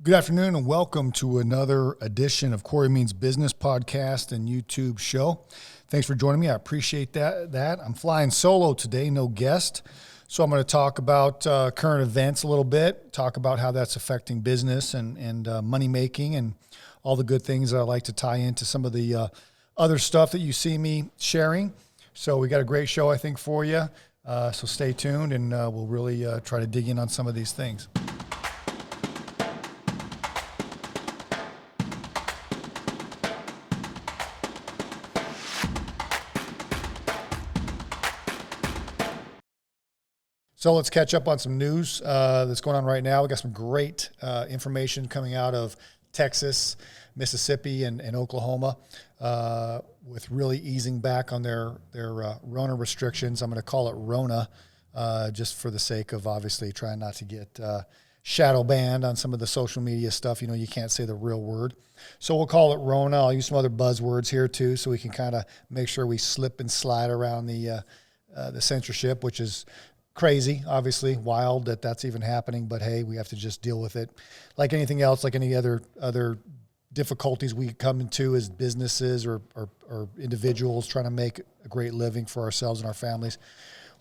Good afternoon and welcome to another edition of Cory Means Business podcast and YouTube show. Thanks for joining me. I appreciate that. I'm flying solo today, no guest. So I'm going to talk about current events a little bit, talk about how that's affecting business and money making and all the good things that I like to tie into some of the other stuff that you see me sharing. So we got a great show, I think, for you. So stay tuned and we'll really try to dig in on some of these things. So let's catch up on some news that's going on right now. We got some great information coming out of Texas, Mississippi, and Oklahoma with really easing back on their Rona restrictions. I'm going to call it Rona just for the sake of obviously trying not to get shadow banned on some of the social media stuff. You know, you can't say the real word. So we'll call it Rona. I'll use some other buzzwords here too so we can kind of make sure we slip and slide around the censorship, which is crazy, obviously, wild that that's even happening, but hey, we have to just deal with it. Like anything else, like any other difficulties we come into as businesses or individuals trying to make a great living for ourselves and our families.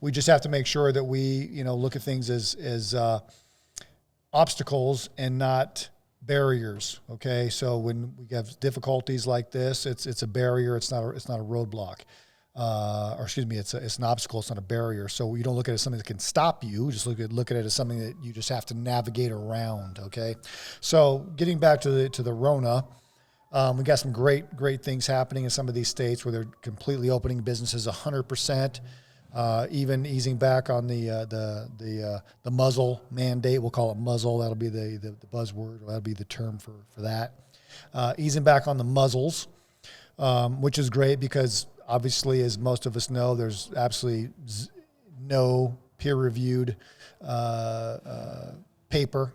We just have to make sure that we, look at things as obstacles and not barriers. Okay, so when we have difficulties like this, it's a barrier. It's not a roadblock. It's an obstacle. It's not a barrier. So you don't look at it as something that can stop you. Just look at it as something that you just have to navigate around. Okay. So getting back to the Rona, we got some great things happening in some of these states where they're completely opening businesses 100%, even easing back on the muzzle mandate. We'll call it muzzle. That'll be the buzzword. That'll be the term for that. Easing back on the muzzles, which is great because obviously, as most of us know, there's absolutely no peer-reviewed paper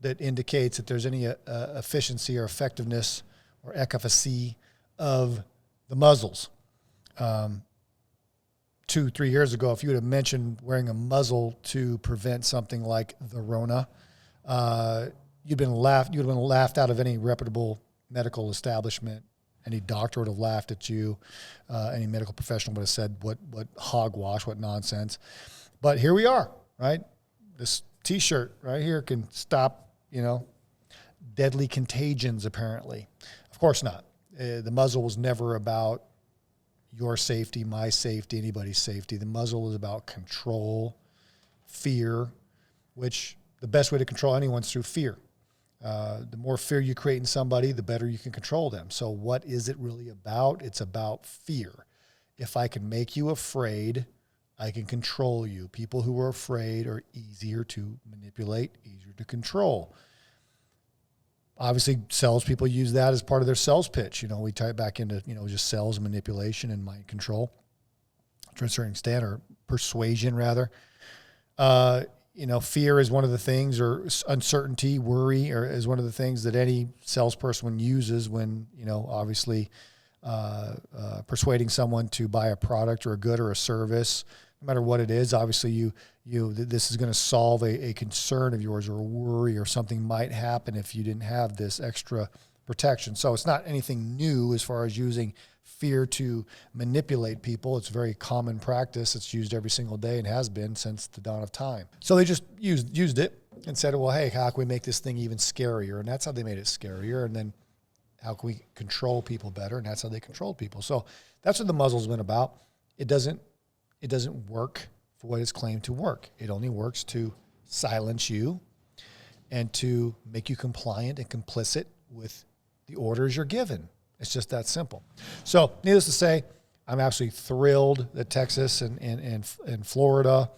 that indicates that there's any efficiency or effectiveness or efficacy of the muzzles. 2-3 years ago, if you would have mentioned wearing a muzzle to prevent something like the Rona, you'd have been laughed out of any reputable medical establishment. Any doctor would have laughed at you. Any medical professional would have said, what hogwash, what nonsense. But here we are, right? This T-shirt right here can stop, deadly contagions, apparently. Of course not. The muzzle was never about your safety, my safety, anybody's safety. The muzzle is about control, fear, which the best way to control anyone is through fear. The more fear you create in somebody, the better you can control them. So what is it really about? It's about fear. If I can make you afraid, I can control you. People who are afraid are easier to manipulate, easier to control. Obviously, salespeople use that as part of their sales pitch. We tie it back into, just sales manipulation and mind control to a certain extent, or persuasion rather. Fear is one of the things, or uncertainty, worry, or is one of the things that any salesperson uses when, obviously persuading someone to buy a product or a good or a service, no matter what it is. Obviously, this is going to solve a concern of yours or a worry or something might happen if you didn't have this extra protection. So it's not anything new as far as using fear to manipulate people. It's very common practice. It's used every single day and has been since the dawn of time. So they just used it and said, well, hey, how can we make this thing even scarier? And that's how they made it scarier. And then how can we control people better? And that's how they controlled people. So that's what the muzzle's been about. It doesn't work for what it's claimed to work. It only works to silence you and to make you compliant and complicit with the orders you're given. It's just that simple. So needless to say, I'm absolutely thrilled that Texas and Florida,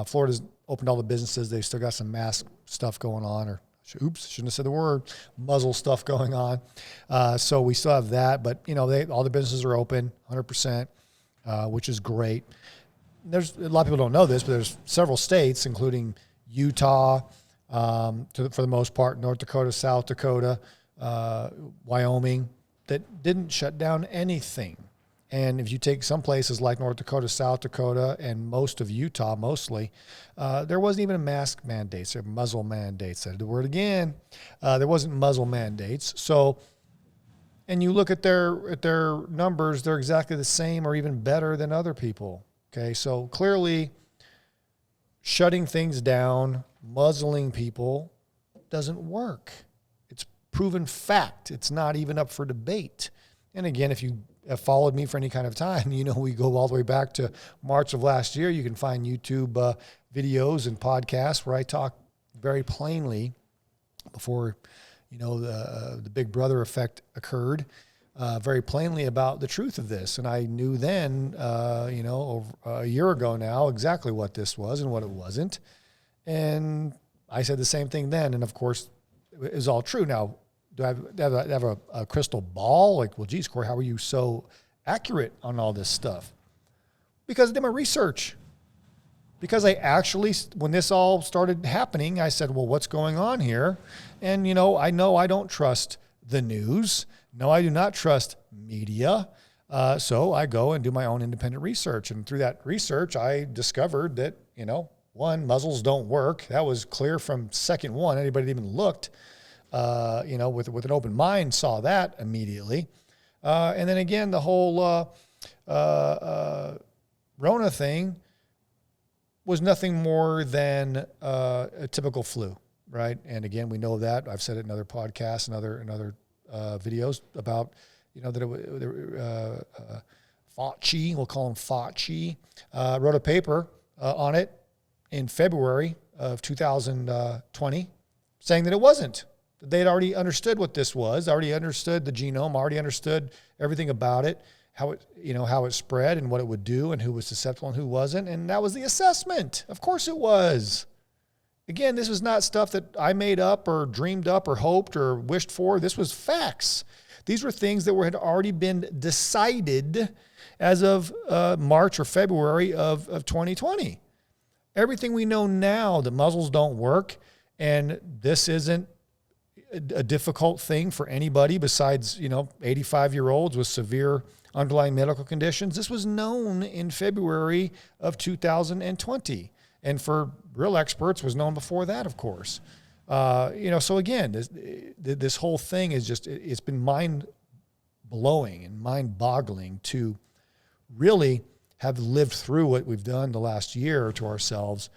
Florida's opened all the businesses. They've still got some mask stuff going on, or shouldn't have said the word, muzzle stuff going on. So we still have that, but all the businesses are open 100%, which is great. There's a lot of people don't know this, but there's several states, including Utah, for the most part, North Dakota, South Dakota, Wyoming, that didn't shut down anything. And if you take some places like North Dakota, South Dakota, and most of Utah, mostly, there wasn't even a mask mandates or muzzle mandates. I said the word again. There wasn't muzzle mandates. So, and you look at their numbers, they're exactly the same or even better than other people. Okay, so clearly shutting things down, muzzling people doesn't work. It's proven fact. It's not even up for debate. And again, if you have followed me for any kind of time, you know we go all the way back to March of last year. You can find YouTube videos and podcasts where I talk very plainly before, you know, the Big Brother effect occurred, very plainly about the truth of this. And I knew then, you know, over a year ago now, exactly what this was and what it wasn't. And I said the same thing then. And of course, it was all true. Now, do I have a crystal ball? Like, well, geez, Cory, how are you so accurate on all this stuff? Because I did my research. Because I actually, when this all started happening, I said, well, what's going on here? And, you know I don't trust the news. No, I do not trust media. So I go and do my own independent research. And through that research, I discovered that, you know, one, muzzles don't work. That was clear from second one. Anybody that even looked, you know, with an open mind saw that immediately. And then again, the whole Rona thing was nothing more than a typical flu, right? And again, we know that. I've said it in other podcasts and other videos about, you know, that Fauci, we'll call him Fauci, wrote a paper on it in February of 2020 saying that it wasn't. They'd already understood what this was, already understood the genome, already understood everything about it, how it spread and what it would do and who was susceptible and who wasn't. And that was the assessment. Of course it was. Again, this was not stuff that I made up or dreamed up or hoped or wished for. This was facts. These were things that had already been decided as of March or February of 2020. Everything we know now, the muzzles don't work, and this isn't a difficult thing for anybody besides, you know, 85-year-olds with severe underlying medical conditions. This was known in February of 2020. And for real experts was known before that, of course. You know, so again, this whole thing is just, it's been mind-blowing and mind-boggling to really have lived through what we've done the last year to ourselves,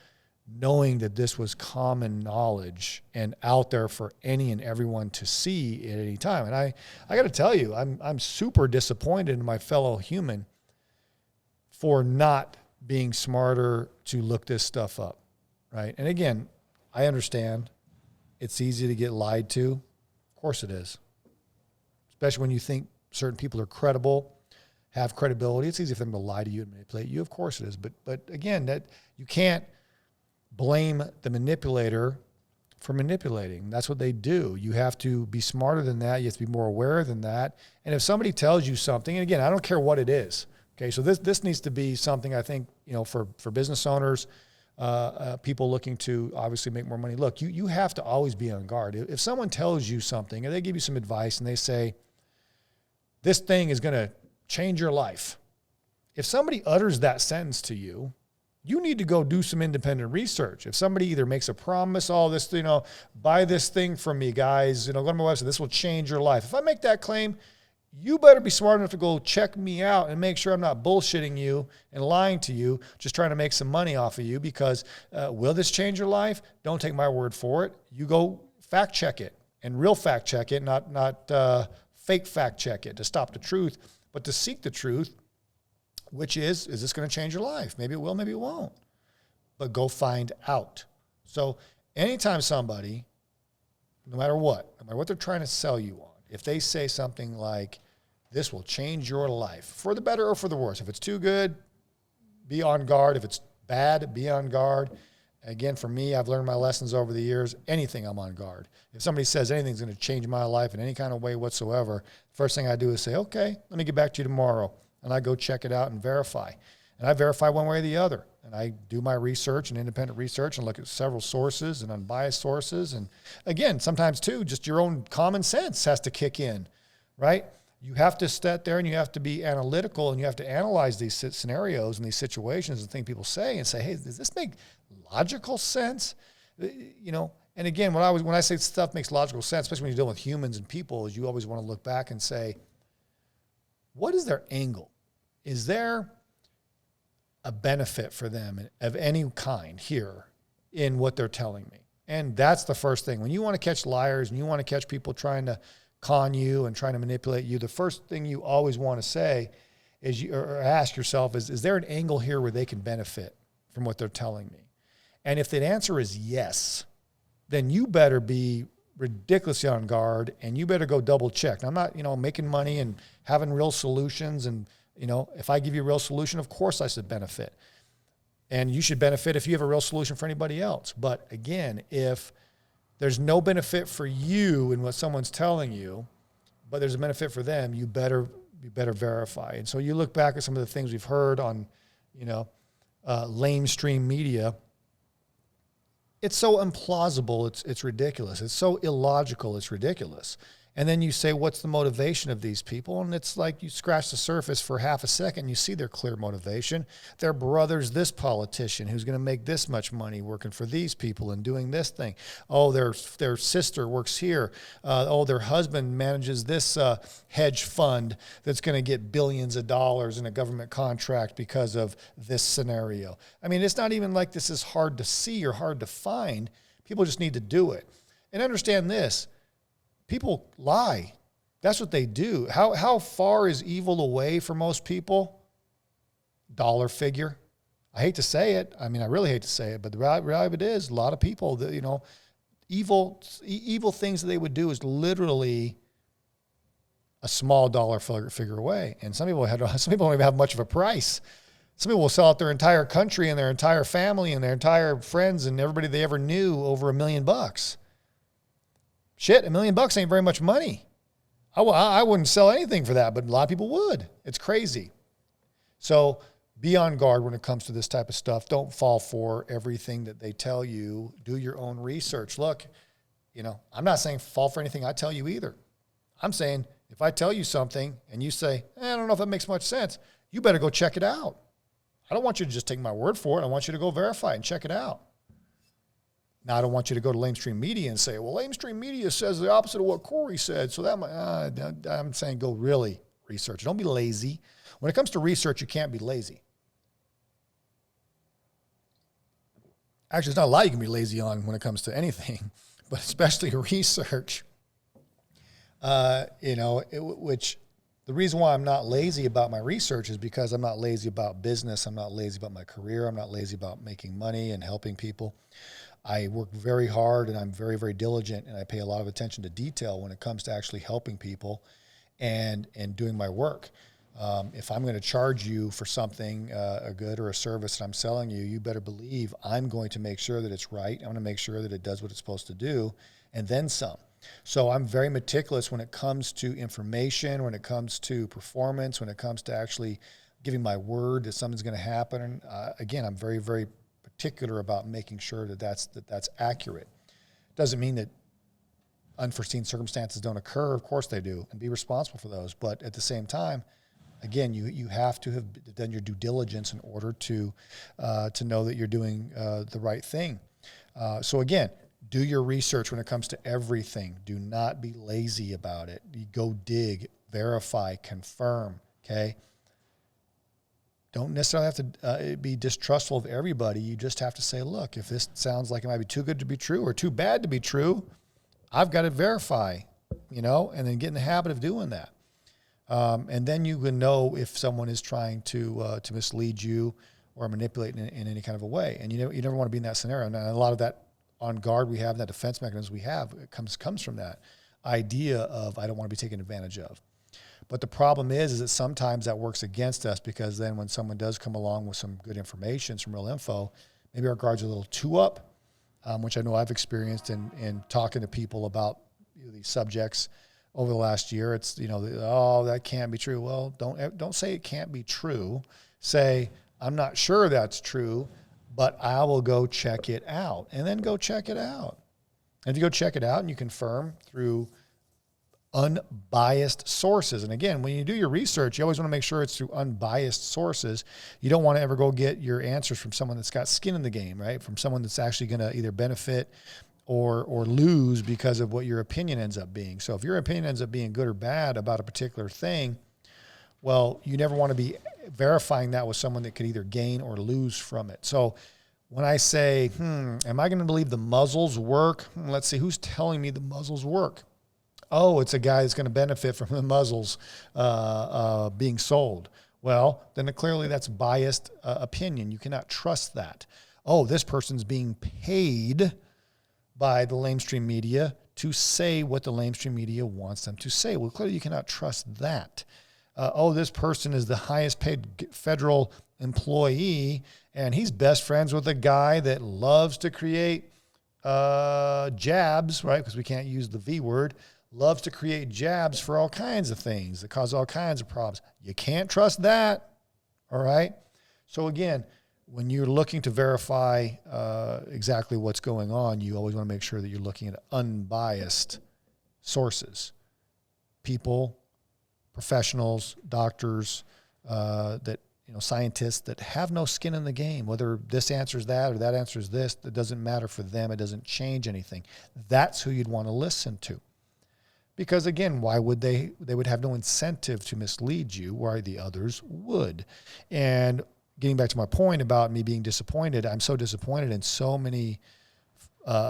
knowing that this was common knowledge and out there for any and everyone to see at any time. And I got to tell you, I'm super disappointed in my fellow human for not being smarter to look this stuff up, right? And again, I understand it's easy to get lied to. Of course it is. Especially when you think certain people are credible, have credibility. It's easy for them to lie to you and manipulate you. Of course it is. But again, that you can't blame the manipulator for manipulating. That's what they do. You have to be smarter than that. You have to be more aware than that. And if somebody tells you something, and again, I don't care what it is. Okay, so this needs to be something I think, you know, for business owners, people looking to obviously make more money. Look, you have to always be on guard. If someone tells you something and they give you some advice and they say, this thing is going to change your life. If somebody utters that sentence to you, you need to go do some independent research. If somebody either makes a promise, oh, this, you know, buy this thing from me, guys, you know, go to my website, this will change your life. If I make that claim, you better be smart enough to go check me out and make sure I'm not bullshitting you and lying to you, just trying to make some money off of you, because will this change your life? Don't take my word for it. You go fact check it, and real fact check it, not fake fact check it to stop the truth, but to seek the truth, which is this going to change your life? Maybe it will, maybe it won't. But go find out. So anytime somebody, no matter what they're trying to sell you on, if they say something like, this will change your life, for the better or for the worse. If it's too good, be on guard. If it's bad, be on guard. Again, for me, I've learned my lessons over the years. Anything, I'm on guard. If somebody says anything's going to change my life in any kind of way whatsoever, first thing I do is say, okay, let me get back to you tomorrow. And I go check it out and verify. And I verify one way or the other. And I do my research and independent research and look at several sources and unbiased sources. And again, sometimes too, just your own common sense has to kick in, right? you have to sit there and you have to be analytical and you have to analyze these scenarios and these situations and things people say and say, hey, does this make logical sense? You know, and again, when I say stuff makes logical sense, especially when you're dealing with humans and people, is you always want to look back and say, what is their angle? Is there a benefit for them of any kind here in what they're telling me? And that's the first thing. When you want to catch liars and you want to catch people trying to con you and trying to manipulate you, the first thing you always want to say is or ask yourself is there an angle here where they can benefit from what they're telling me? And if the answer is yes, then you better be ridiculously on guard and you better go double check. Now, I'm not, making money and having real solutions. And, if I give you a real solution, of course I should benefit. And you should benefit if you have a real solution for anybody else. But again, if there's no benefit for you in what someone's telling you, but there's a benefit for them, you better verify. And so you look back at some of the things we've heard on, lamestream media. It's so implausible, it's ridiculous. It's so illogical, it's ridiculous. And then you say, what's the motivation of these people? And it's like you scratch the surface for half a second, you see their clear motivation. Their brother's this politician who's going to make this much money working for these people and doing this thing. Oh, their sister works here. Their husband manages this hedge fund that's going to get billions of dollars in a government contract because of this scenario. I mean, it's not even like this is hard to see or hard to find. People just need to do it. And understand this. People lie. That's what they do. How far is evil away for most people? Dollar figure. I hate to say it. I mean, I really hate to say it, but the reality of it is a lot of people that, evil things that they would do is literally a small dollar figure away. And some people don't even have much of a price. Some people will sell out their entire country and their entire family and their entire friends and everybody they ever knew over $1 million. Shit, $1 million ain't very much money. I wouldn't sell anything for that, but a lot of people would. It's crazy. So be on guard when it comes to this type of stuff. Don't fall for everything that they tell you. Do your own research. Look, I'm not saying fall for anything I tell you either. I'm saying if I tell you something and you say, I don't know if that makes much sense, you better go check it out. I don't want you to just take my word for it. I want you to go verify and check it out. Now, I don't want you to go to lamestream media and say, well, lamestream media says the opposite of what Cory said. So I'm saying go really research. Don't be lazy. When it comes to research, you can't be lazy. Actually, there's not a lot you can be lazy on when it comes to anything, but especially research. Which the reason why I'm not lazy about my research is because I'm not lazy about business. I'm not lazy about my career. I'm not lazy about making money and helping people. I work very hard and I'm very, very diligent and I pay a lot of attention to detail when it comes to actually helping people and doing my work. If I'm going to charge you for something, a good or a service that I'm selling you, you better believe I'm going to make sure that it's right. I'm going to make sure that it does what it's supposed to do and then some. So I'm very meticulous when it comes to information, when it comes to performance, when it comes to actually giving my word that something's going to happen. And again, I'm very, very particular about making sure that's accurate. Doesn't mean that unforeseen circumstances don't occur. Of course they do, and be responsible for those. But at the same time, again, you have to have done your due diligence in order to know that you're doing the right thing. So again, do your research when it comes to everything. Do not be lazy about it. You go dig, verify, confirm. Okay. Don't necessarily have to be distrustful of everybody. You just have to say, look, if this sounds like it might be too good to be true or too bad to be true, I've got to verify, and then get in the habit of doing that. And then you can know if someone is trying to mislead you or manipulate in any kind of a way. And you never want to be in that scenario. Now, a lot of that on guard we have, that defense mechanism we have, it comes from that idea of I don't want to be taken advantage of. But the problem is that sometimes that works against us because then when someone does come along with some good information, some real info, maybe our guards are a little too up, which I know I've experienced in talking to people about these subjects over the last year. It's, that can't be true. Well, don't say it can't be true. Say, I'm not sure that's true, but I will go check it out. And then go check it out. And if you go check it out and you confirm through unbiased sources. And again, when you do your research, you always want to make sure it's through unbiased sources. You don't want to ever go get your answers from someone that's got skin in the game, right? From someone that's actually going to either benefit or lose because of what your opinion ends up being. So if your opinion ends up being good or bad about a particular thing, well, you never want to be verifying that with someone that could either gain or lose from it. So when I say, am I going to believe the muzzles work? Let's see, who's telling me the muzzles work? Oh, it's a guy that's going to benefit from the muzzles being sold. Well, then clearly that's biased opinion. You cannot trust that. Oh, this person's being paid by the lamestream media to say what the lamestream media wants them to say. Well, clearly you cannot trust that. This person is the highest paid federal employee, and he's best friends with a guy that loves to create jabs, right? Because we can't use the V word. Loves to create jabs for all kinds of things that cause all kinds of problems. You can't trust that, all right? So again, when you're looking to verify exactly what's going on, you always want to make sure that you're looking at unbiased sources, people, professionals, doctors, scientists that have no skin in the game. Whether this answers that or that answers this, that doesn't matter for them. It doesn't change anything. That's who you'd want to listen to. Because again, why would they would have no incentive to mislead you, while the others would. And getting back to my point about me being disappointed, I'm so disappointed in so many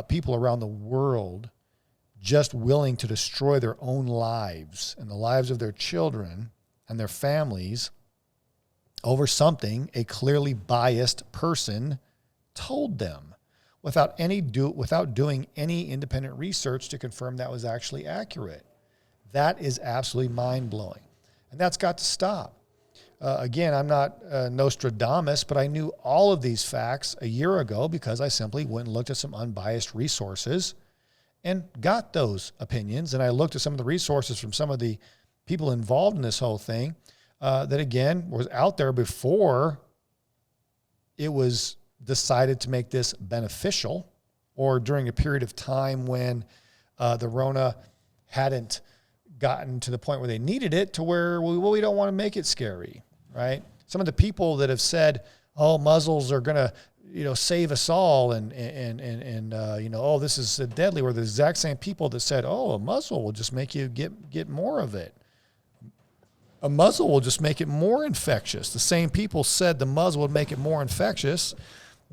people around the world just willing to destroy their own lives and the lives of their children and their families over something a clearly biased person told them, without doing any independent research to confirm that was actually accurate. That is absolutely mind-blowing. And that's got to stop. Again, I'm not Nostradamus, but I knew all of these facts a year ago because I simply went and looked at some unbiased resources and got those opinions. And I looked at some of the resources from some of the people involved in this whole thing that, again, was out there before it was decided to make this beneficial, or during a period of time when the Rona hadn't gotten to the point where they needed it to where, we don't want to make it scary, right? Some of the people that have said, oh, muzzles are going to, save us all and this is deadly, were the exact same people that said, oh, a muzzle will just make you get more of it. A muzzle will just make it more infectious. The same people said the muzzle would make it more infectious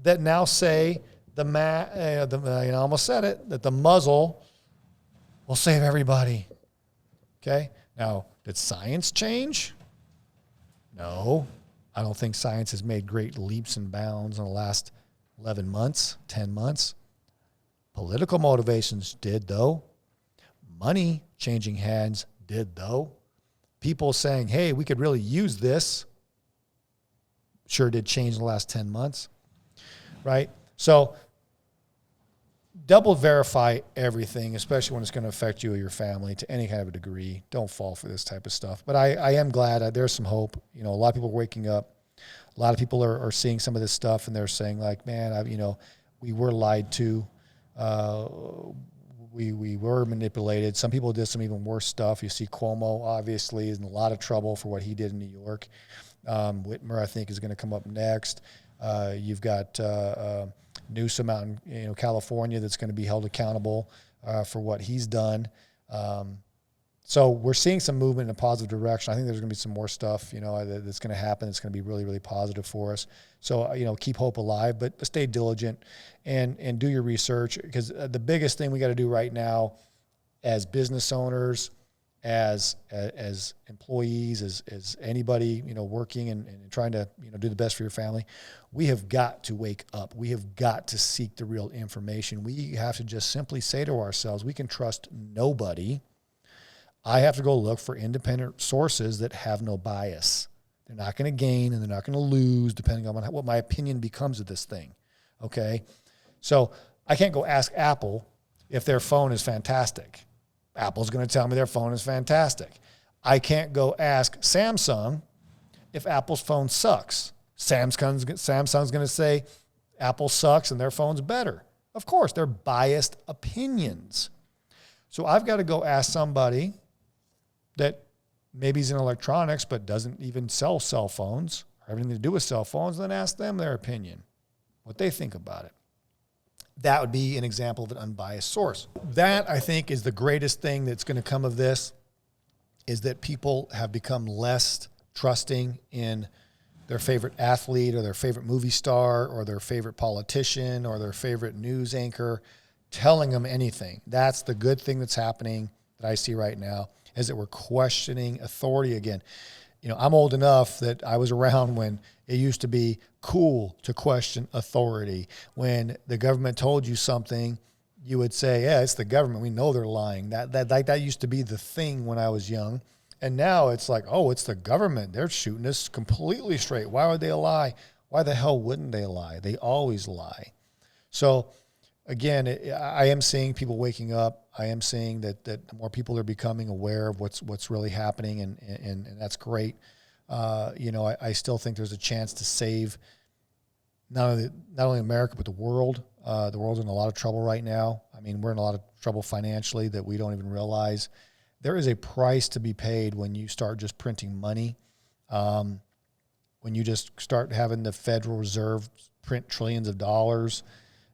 that now say I almost said it, that the muzzle will save everybody. Okay? Now, did science change? No. I don't think science has made great leaps and bounds in the last 11 months, 10 months. Political motivations did, though. Money changing hands did, though. People saying, hey, we could really use this, sure did change in the last 10 months. Right? So double verify everything, especially when it's going to affect you or your family to any kind of a degree. Don't fall for this type of stuff. But I am glad there's some hope. A lot of people are waking up. A lot of people are seeing some of this stuff and they're saying like, man, we were lied to. We were manipulated. Some people did some even worse stuff. You see Cuomo obviously is in a lot of trouble for what he did in New York. Whitmer, I think, is going to come up next. You've got Newsom out in California that's going to be held accountable for what he's done. So we're seeing some movement in a positive direction. I think there's going to be some more stuff, that's going to happen. It's going to be really, really positive for us. So, keep hope alive, but stay diligent and do your research, because the biggest thing we got to do right now as business owners, as employees, as anybody, working and trying to, do the best for your family, we have got to wake up. We have got to seek the real information. We have to just simply say to ourselves, we can trust nobody. I have to go look for independent sources that have no bias. They're not going to gain and they're not going to lose depending on what my opinion becomes of this thing. Okay. So I can't go ask Apple if their phone is fantastic. Apple's going to tell me their phone is fantastic. I can't go ask Samsung if Apple's phone sucks. Samsung's going to say Apple sucks and their phone's better. Of course, they're biased opinions. So I've got to go ask somebody that maybe is in electronics but doesn't even sell cell phones or have anything to do with cell phones, then ask them their opinion, what they think about it. That would be an example of an unbiased source. That, I think, is the greatest thing that's going to come of this, is that people have become less trusting in their favorite athlete or their favorite movie star or their favorite politician or their favorite news anchor telling them anything. That's the good thing that's happening that I see right now, is that we're questioning authority again. You know, I'm old enough that I was around when it used to be cool to question authority. When the government told you something, you would say, yeah, it's the government. We know they're lying. That used to be the thing when I was young. And now it's like, oh, it's the government. They're shooting us completely straight. Why would they lie? Why the hell wouldn't they lie? They always lie. So again, I am seeing people waking up. I am seeing that more people are becoming aware of what's really happening, and that's great. I still think there's a chance to save not only America but the world. The world's in a lot of trouble right now. I mean, we're in a lot of trouble financially that we don't even realize. There is a price to be paid when you start just printing money. When you just start having the Federal Reserve print trillions of dollars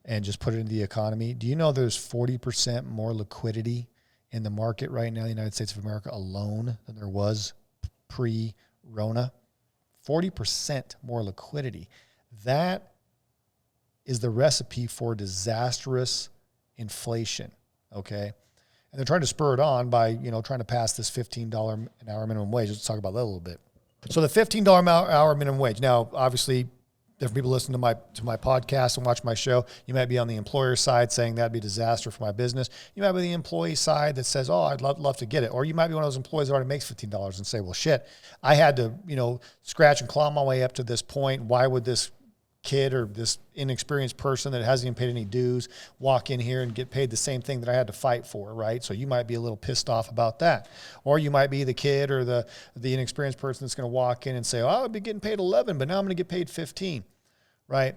and just put it into the economy. Do you know there's 40% more liquidity in the market right now in the United States of America alone than there was pre-Rona? 40% more liquidity. That is the recipe for disastrous inflation, okay? And they're trying to spur it on by, trying to pass this $15 an hour minimum wage. Let's talk about that a little bit. So the $15 an hour minimum wage. Now, obviously, if people listen to my podcast and watch my show, you might be on the employer side saying that'd be a disaster for my business. You might be the employee side that says, oh, I'd love to get it. Or you might be one of those employees that already makes $15 and say, well, shit, I had to, scratch and claw my way up to this point. Why would this kid or this inexperienced person that hasn't even paid any dues walk in here and get paid the same thing that I had to fight for, right? So you might be a little pissed off about that. Or you might be the kid or the inexperienced person that's going to walk in and say, oh, I'd be getting paid 11, but now I'm going to get paid 15, right?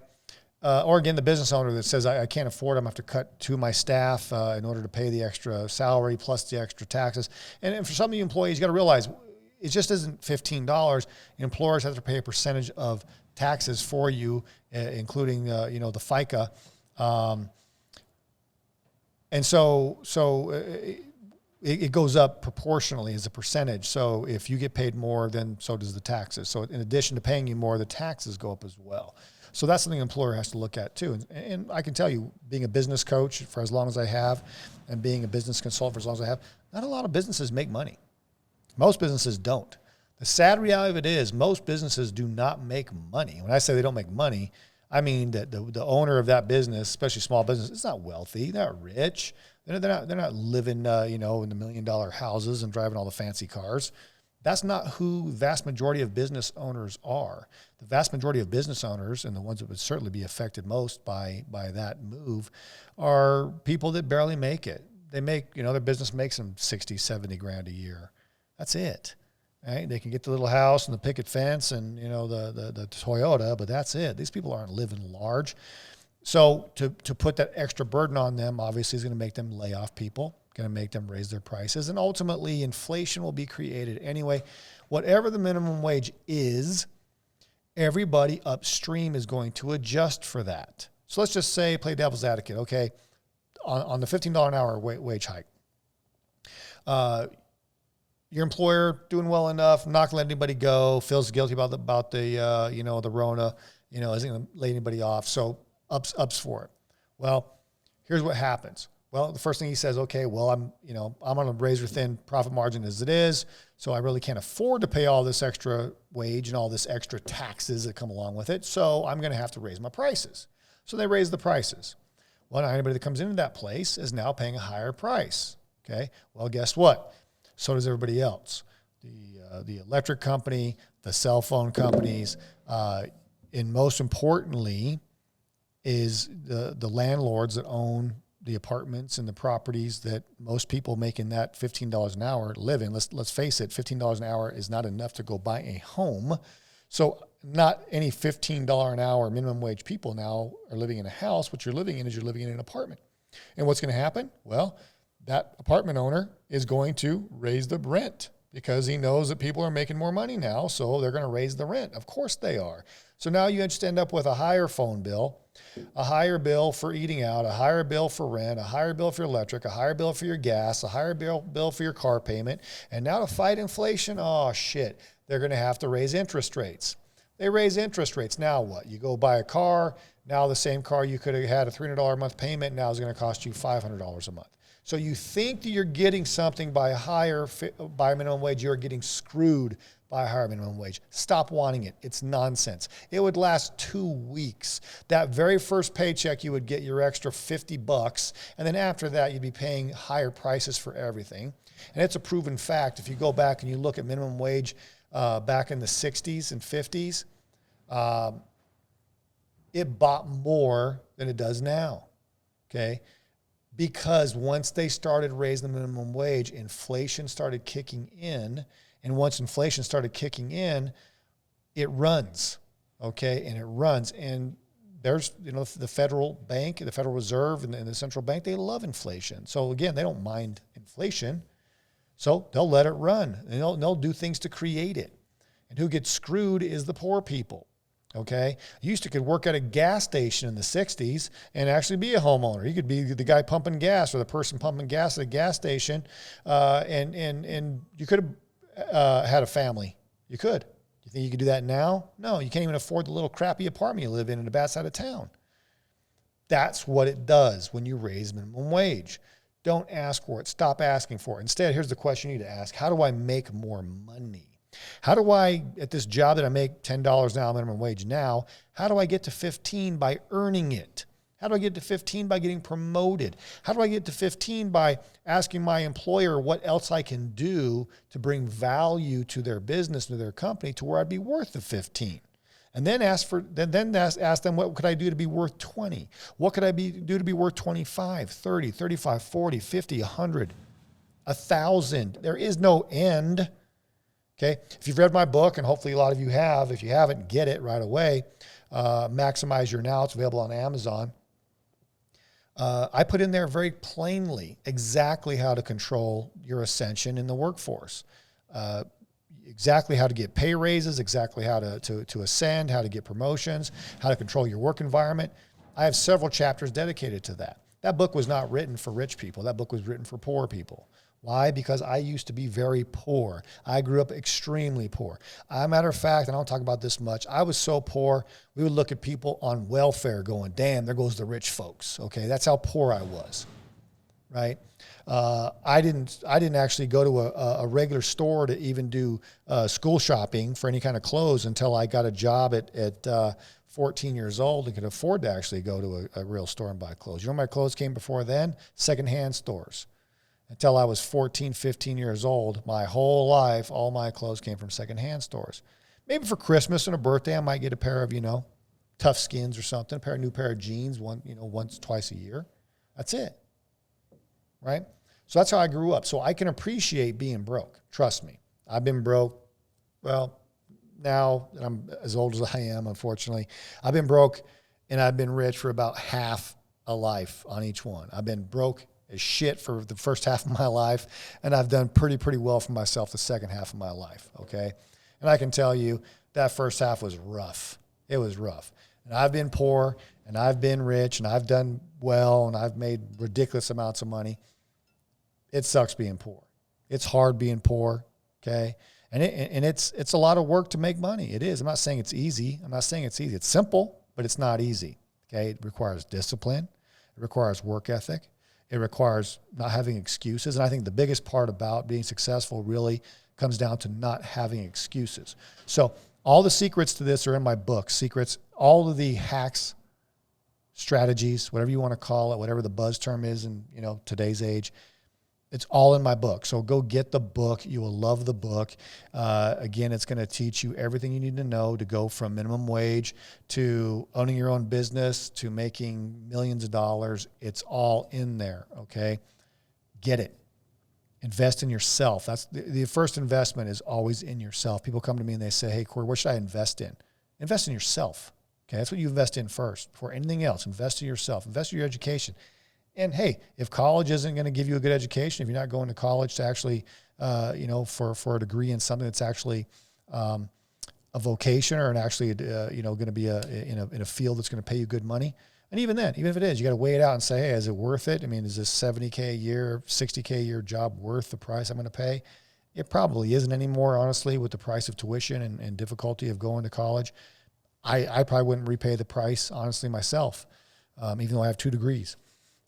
Or again, the business owner that says, I can't afford it. I'm going to have to cut two of my staff in order to pay the extra salary plus the extra taxes. And for some of you employees, you got to realize it just isn't $15. Employers have to pay a percentage of taxes for you, including the FICA, and so it goes up proportionally as a percentage. So if you get paid more, then so does the taxes. So in addition to paying you more, the taxes go up as well. So that's something an employer has to look at too. And I can tell you, being a business coach for as long as I have, and being a business consultant for as long as I have, not a lot of businesses make money. Most businesses don't. The sad reality of it is most businesses do not make money. When I say they don't make money, I mean that the owner of that business, especially small business, is not wealthy. They're not rich. They're not living, in the $1 million houses and driving all the fancy cars. That's not who the vast majority of business owners are. The vast majority of business owners, and the ones that would certainly be affected most by that move, are people that barely make it. They make, their business makes them 60, 70 grand a year. That's it. Right? They can get the little house and the picket fence and, the Toyota, but that's it. These people aren't living large. So to put that extra burden on them, obviously, is going to make them lay off people, going to make them raise their prices, and ultimately inflation will be created anyway. Whatever the minimum wage is, everybody upstream is going to adjust for that. So let's just say, play devil's advocate, okay, on the $15 an hour wage hike. Your employer doing well enough, not gonna let anybody go, feels guilty about the Rona, isn't gonna lay anybody off, so ups for it. Well, here's what happens. Well, the first thing he says, okay, well, I'm on a razor thin profit margin as it is, so I really can't afford to pay all this extra wage and all this extra taxes that come along with it, so I'm gonna have to raise my prices. So they raise the prices. Well, anybody that comes into that place is now paying a higher price, okay? Well, guess what? So does everybody else. The electric company, the cell phone companies, and most importantly is the landlords that own the apartments and the properties that most people making that $15 an hour live in. Let's face it, $15 an hour is not enough to go buy a home. So not any $15 an hour minimum wage people now are living in a house. What you're living in is you're living in an apartment. And what's going to happen? Well, that apartment owner is going to raise the rent because he knows that people are making more money now, so they're going to raise the rent. Of course they are. So now you just end up with a higher phone bill, a higher bill for eating out, a higher bill for rent, a higher bill for your electric, a higher bill for your gas, a higher bill for your car payment. And now to fight inflation, oh shit, they're going to have to raise interest rates. They raise interest rates. Now what? You go buy a car. Now the same car you could have had a $300 a month payment now is going to cost you $500 a month. So you think that you're getting something by minimum wage, you're getting screwed by a higher minimum wage. Stop wanting it. It's nonsense. It would last 2 weeks. That very first paycheck, you would get your extra $50. And then after that, you'd be paying higher prices for everything. And it's a proven fact. If you go back and you look at minimum wage back in the 60s and 50s, it bought more than it does now. Okay. Because once they started raising the minimum wage, inflation started kicking in. And once inflation started kicking in, it runs, okay? And it runs. And there's, the federal bank, the Federal Reserve, and the central bank, they love inflation. So again, they don't mind inflation. So they'll let it run. And they'll do things to create it. And who gets screwed is the poor people. Okay. You could work at a gas station in the 60s and actually be a homeowner. You could be the guy pumping gas or the person pumping gas at a gas station. And you could have had a family. You could. You think you could do that now? No, you can't even afford the little crappy apartment you live in the bad side of town. That's what it does when you raise minimum wage. Don't ask for it. Stop asking for it. Instead, here's the question you need to ask. How do I make more money? How do I, at this job that I make $10 an hour minimum wage now, how do I get to 15 by earning it? How do I get to 15 by getting promoted? How do I get to 15 by asking my employer what else I can do to bring value to their business, to their company, to where I'd be worth the 15? And then ask them, what could I do to be worth 20? What could I do to be worth 25, 30, 35, 40, 50, 100, 1,000? There is no end. Okay. If you've read my book, and hopefully a lot of you have, if you haven't, get it right away. Maximize Your Now. It's available on Amazon. I put in there very plainly exactly how to control your ascension in the workforce, exactly how to get pay raises, exactly how to ascend, how to get promotions, how to control your work environment. I have several chapters dedicated to that. That book was not written for rich people. That book was written for poor people. Why? Because I used to be very poor. I grew up extremely poor. As a matter of fact, and I don't talk about this much, I was so poor, we would look at people on welfare going, damn, there goes the rich folks. Okay, that's how poor I was, right? I didn't actually go to a regular store to even do school shopping for any kind of clothes until I got a job at 14 years old and could afford to actually go to a real store and buy clothes. You know where my clothes came before then? Secondhand stores. Until I was 14, 15 years old, my whole life, all my clothes came from secondhand stores. Maybe for Christmas and a birthday, I might get a pair of, Tough Skins or something, a new pair of jeans, once, twice a year. That's it, right? So that's how I grew up. So I can appreciate being broke. Trust me. I've been broke. Well, now that I'm as old as I am, unfortunately, I've been broke and I've been rich for about half a life on each one. I've been broke as shit for the first half of my life, and I've done pretty well for myself the second half of my life, okay? And I can tell you that first half was rough. It was rough. And I've been poor, and I've been rich, and I've done well, and I've made ridiculous amounts of money. It sucks being poor. It's hard being poor, okay? And it's a lot of work to make money. It is. I'm not saying it's easy. It's simple, but it's not easy, okay? It requires discipline. It requires work ethic. It requires not having excuses. And I think the biggest part about being successful really comes down to not having excuses. So all the secrets to this are in my book, Secrets, all of the hacks, strategies, whatever you want to call it, whatever the buzz term is in today's age. It's all in my book. So go get the book. You will love the book. Again, it's going to teach you everything you need to know to go from minimum wage to owning your own business to making millions of dollars. It's all in there, okay? Get it. Invest in yourself. That's the first investment is always in yourself. People come to me and they say, hey, Cory, what should I invest in? Invest in yourself, okay? That's what you invest in first. Before anything else, invest in yourself. Invest in your education. And hey, if college isn't going to give you a good education, if you're not going to college to actually for a degree in something that's actually a vocation or actually, going to be in a field that's going to pay you good money. And even then, even if it is, you got to weigh it out and say, hey, is it worth it? I mean, is this $70K a year, $60K a year job worth the price I'm going to pay? It probably isn't anymore, honestly, with the price of tuition and difficulty of going to college. I probably wouldn't repay the price, honestly, myself, even though I have 2 degrees.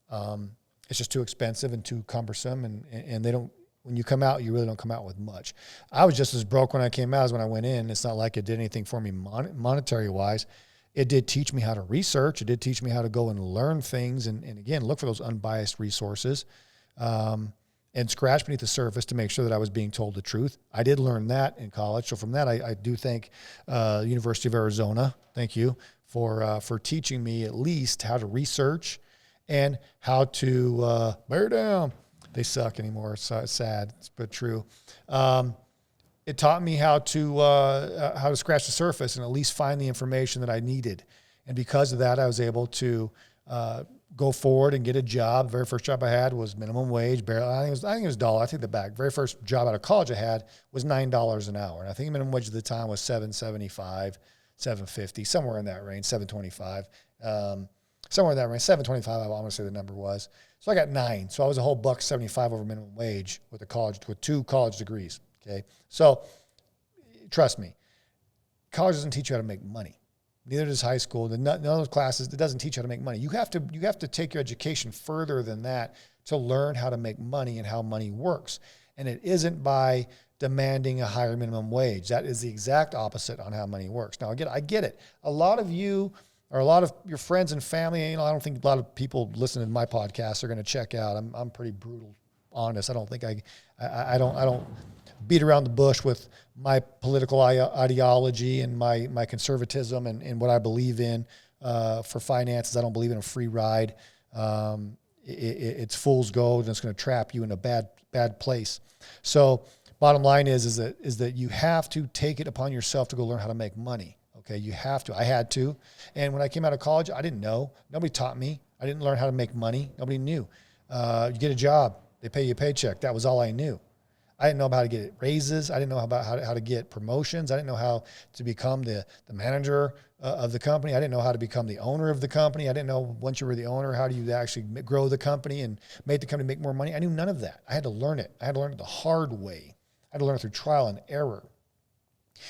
It's just too expensive and too cumbersome, and they don't. When you come out, you really don't come out with much. I was just as broke when I came out as when I went in. It's not like it did anything for me monetary-wise. It did teach me how to research. It did teach me how to go and learn things and again, look for those unbiased resources and scratch beneath the surface to make sure that I was being told the truth. I did learn that in college. So from that, I do thank the University of Arizona. Thank you for teaching me at least how to research and how to bear down. They suck anymore. It's sad, but true. It taught me how to scratch the surface and at least find the information that I needed. And because of that, I was able to go forward and get a job. The very first job I had was minimum wage. Barely, I think it was $1. I take that back. Very first job out of college I had was $9 an hour. And I think minimum wage at the time was $7.75, $7.50, somewhere in that range, $7.25. Somewhere in that range, $7.25, I want to say the number was. So I got 9. So I was a whole $1.75 over minimum wage with 2 college degrees. Okay. So trust me, college doesn't teach you how to make money. Neither does high school. None of those classes, it doesn't teach you how to make money. You have to take your education further than that to learn how to make money and how money works. And it isn't by demanding a higher minimum wage. That is the exact opposite on how money works. Now, I get it. A lot of you or a lot of your friends and family, I don't think a lot of people listening to my podcast are going to check out. I'm pretty brutal, honest. I don't think I don't beat around the bush with my political ideology and my conservatism and what I believe in for finances. I don't believe in a free ride. It's fool's gold, and it's going to trap you in a bad place. So bottom line is that you have to take it upon yourself to go learn how to make money. Okay, you have to. I had to. And when I came out of college, I didn't know. Nobody taught me. I didn't learn how to make money. Nobody knew. You get a job. They pay you a paycheck. That was all I knew. I didn't know about how to get raises. I didn't know about how to get promotions. I didn't know how to become the manager of the company. I didn't know how to become the owner of the company. I didn't know once you were the owner, how do you actually grow the company and make the company make more money. I knew none of that. I had to learn it. I had to learn it the hard way. I had to learn it through trial and error.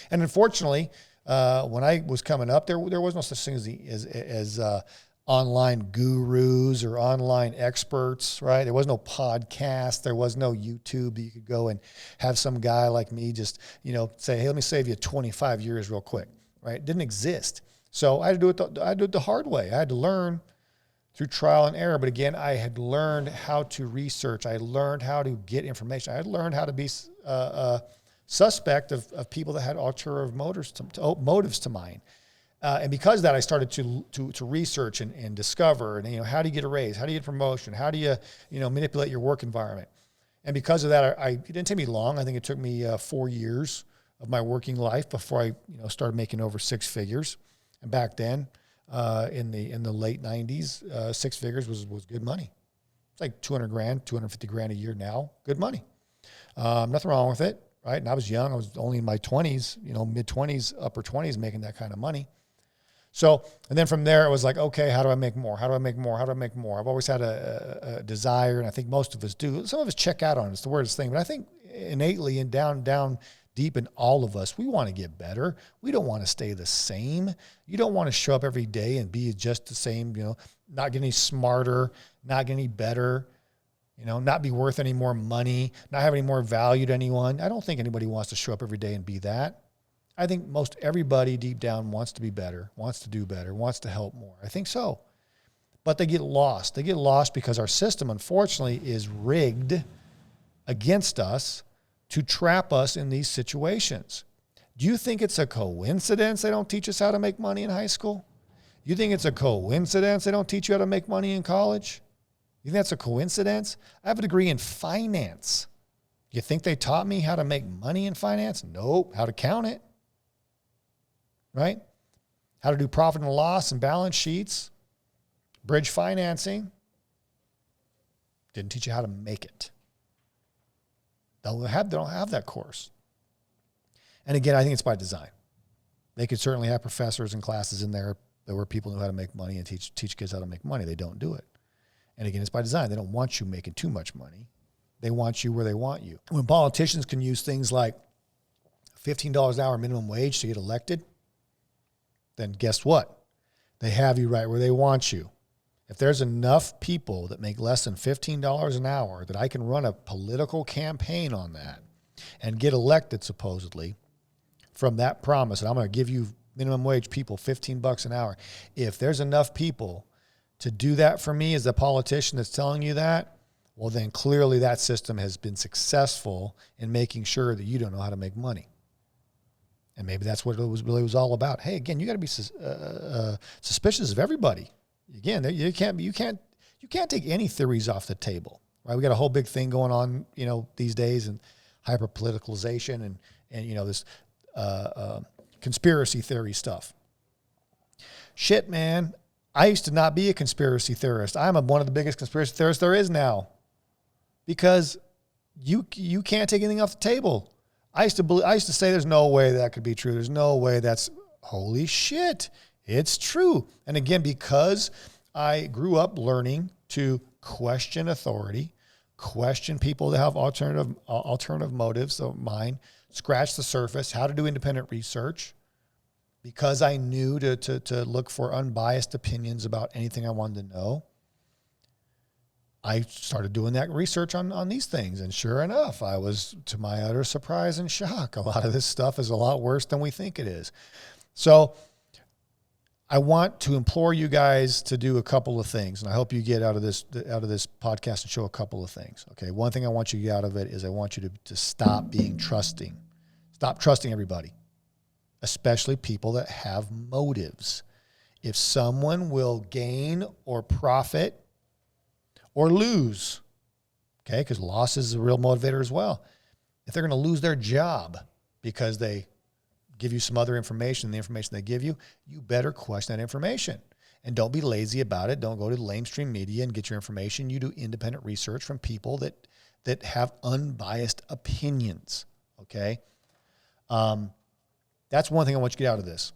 And unfortunately, when I was coming up, there was no such thing as online gurus or online experts, right? There was no podcast. There was no YouTube that you could go and have some guy like me just, say, hey, let me save you 25 years real quick, right? It didn't exist. So I had to do it the hard way. I had to learn through trial and error. But again, I had learned how to research. I had learned how to get information. I had learned how to be suspect of people that had ulterior motives to mine. And because of that, I started to research and discover, and how do you get a raise? How do you get a promotion? How do you manipulate your work environment? And because of that, it didn't take me long. I think it took me 4 years of my working life before I started making over 6 figures. And back then, in the late 90s, 6 figures was good money. It's like $200,000, $250,000 a year now. Good money. Nothing wrong with it, right? And I was young. I was only in my 20s, mid 20s, upper 20s, making that kind of money. So, and then from there, it was like, okay, how do I make more? How do I make more? How do I make more? I've always had a desire, and I think most of us do. Some of us check out on it. It's the weirdest thing. But I think innately and down deep in all of us, we want to get better. We don't want to stay the same. You don't want to show up every day and be just the same, not get any smarter, not get any better, not be worth any more money, not have any more value to anyone. I don't think anybody wants to show up every day and be that. I think most everybody deep down wants to be better, wants to do better, wants to help more. I think so. But they get lost. They get lost because our system, unfortunately, is rigged against us to trap us in these situations. Do you think it's a coincidence they don't teach us how to make money in high school? You think it's a coincidence they don't teach you how to make money in college? You think that's a coincidence? I have a degree in finance. You think they taught me how to make money in finance? Nope. How to count it. Right? How to do profit and loss and balance sheets, bridge financing. Didn't teach you how to make it. They don't have that course. And again, I think it's by design. They could certainly have professors and classes in there where people know how to make money and teach kids how to make money. They don't do it. And again, it's by design. They don't want you making too much money. They want you where they want you. When politicians can use things like $15 an hour minimum wage to get elected, then guess what? They have you right where they want you. If there's enough people that make less than $15 an hour that I can run a political campaign on that and get elected supposedly from that promise, and I'm going to give you minimum wage people $15 an hour. If there's enough people to do that for me as a politician that's telling you that, well, then clearly that system has been successful in making sure that you don't know how to make money. And maybe that's what it was all about. Hey, again, you got to be suspicious of everybody. Again, you can't take any theories off the table, right? We got a whole big thing going on, these days, and hyper politicalization and this conspiracy theory stuff. Shit, man. I used to not be a conspiracy theorist. I'm one of the biggest conspiracy theorists there is now, because you can't take anything off the table. I used to say there's no way that could be true. There's no way that's, holy shit, it's true. And again, because I grew up learning to question authority, question people that have alternative motives of mine, scratch the surface, how to do independent research, because I knew to look for unbiased opinions about anything I wanted to know, I started doing that research on these things. And sure enough, I was, to my utter surprise and shock, a lot of this stuff is a lot worse than we think it is. So I want to implore you guys to do a couple of things. And I hope you get out of this podcast and show a couple of things. Okay. One thing I want you to get out of it is I want you to stop being trusting. Stop trusting everybody, especially people that have motives. If someone will gain or profit or lose, okay, because loss is a real motivator as well. If they're going to lose their job because they give you some other information, the information they give you, you better question that information. And don't be lazy about it. Don't go to the lamestream media and get your information. You do independent research from people that have unbiased opinions, okay? That's one thing I want you to get out of this.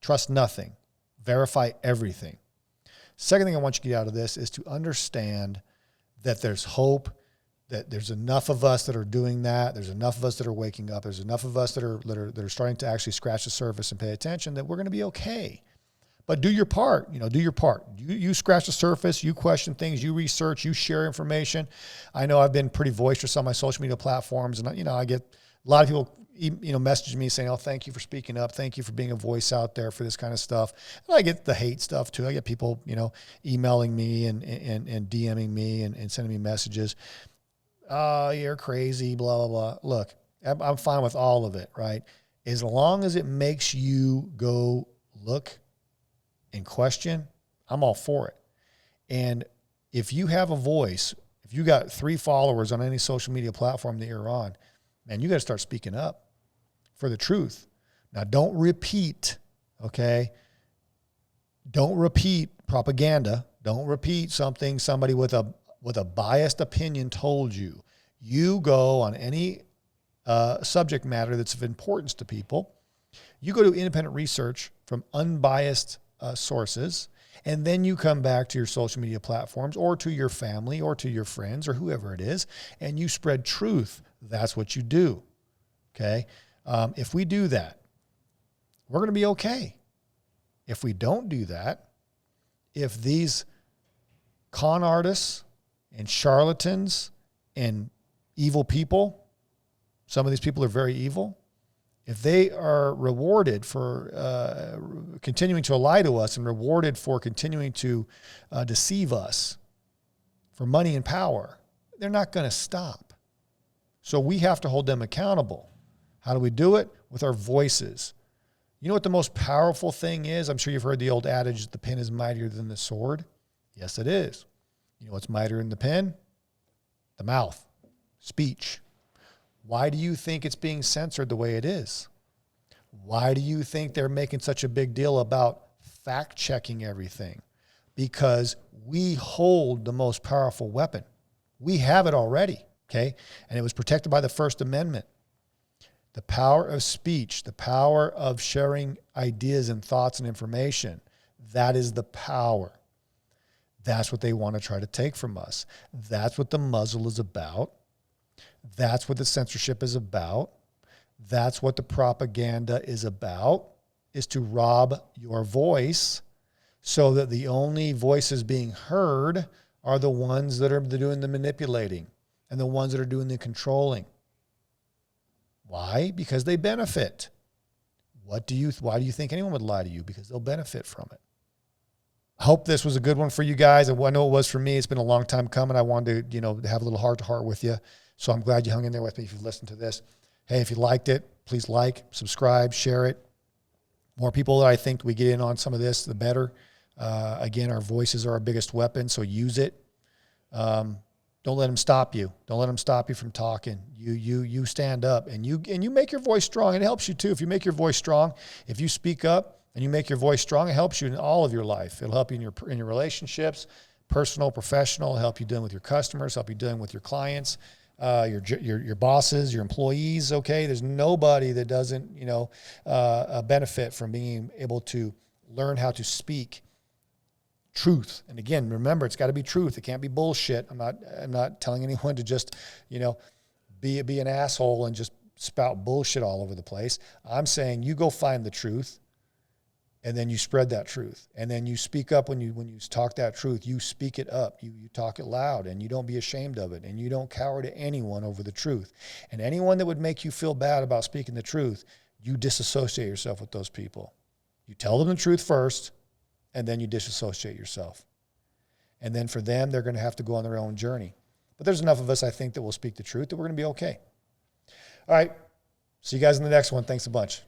Trust nothing. Verify everything. Second thing I want you to get out of this is to understand that there's hope, that there's enough of us that are doing that. There's enough of us that are waking up. There's enough of us that are starting to actually scratch the surface and pay attention, that we're going to be okay. But do your part, do your part. You scratch the surface, you question things, you research, you share information. I know I've been pretty boisterous on my social media platforms, and I get a lot of people message me saying, oh, thank you for speaking up. Thank you for being a voice out there for this kind of stuff. And I get the hate stuff too. I get people, emailing me and DMing me and sending me messages. Oh, you're crazy, blah, blah, blah. Look, I'm fine with all of it, right? As long as it makes you go look and question, I'm all for it. And if you have a voice, if you got 3 followers on any social media platform that you're on, man, you got to start speaking up for the truth. Now, don't repeat, okay? Don't repeat propaganda. Don't repeat something somebody with a biased opinion told you. You go on any subject matter that's of importance to people. You go to independent research from unbiased sources, and then you come back to your social media platforms or to your family or to your friends or whoever it is, and you spread truth. That's what you do, okay? If we do that, we're going to be okay. If we don't do that, if these con artists and charlatans and evil people, some of these people are very evil, if they are rewarded for continuing to lie to us and rewarded for continuing to deceive us for money and power, they're not going to stop. So we have to hold them accountable. How do we do it? With our voices. You know what the most powerful thing is? I'm sure you've heard the old adage, the pen is mightier than the sword. Yes, it is. You know what's mightier than the pen? The mouth, speech. Why do you think it's being censored the way it is? Why do you think they're making such a big deal about fact-checking everything? Because we hold the most powerful weapon. We have it already. Okay. And it was protected by the First Amendment. The power of speech, the power of sharing ideas and thoughts and information, that is the power. That's what they want to try to take from us. That's what the muzzle is about. That's what the censorship is about. That's what the propaganda is about, is to rob your voice so that the only voices being heard are the ones that are doing the manipulating and the ones that are doing the controlling. Why? Because they benefit. Why do you think anyone would lie to you? Because they'll benefit from it. I hope this was a good one for you guys. I know it was for me. It's been a long time coming. I wanted to, have a little heart-to-heart with you. So I'm glad you hung in there with me if you've listened to this. Hey, if you liked it, please like, subscribe, share it. More people that I think we get in on some of this, the better. Again, our voices are our biggest weapon, so use it. Don't let them stop you. Don't let them stop you from talking. You stand up and you make your voice strong. It helps you too. If you make your voice strong, if you speak up and you make your voice strong, it helps you in all of your life. It'll help you in your relationships, personal, professional. It'll help you dealing with your customers, help you dealing with your clients, your bosses, your employees. Okay, there's nobody that doesn't benefit from being able to learn how to speak truth. And again, remember, it's got to be truth. It can't be bullshit. I'm not telling anyone to just, be an asshole and just spout bullshit all over the place. I'm saying you go find the truth and then you spread that truth. And then you speak up when you talk that truth, you speak it up, you talk it loud, and you don't be ashamed of it, and you don't cower to anyone over the truth. And anyone that would make you feel bad about speaking the truth, you disassociate yourself with those people. You tell them the truth first, and then you disassociate yourself. And then for them, they're going to have to go on their own journey. But there's enough of us, I think, that will speak the truth that we're going to be okay. All right. See you guys in the next one. Thanks a bunch.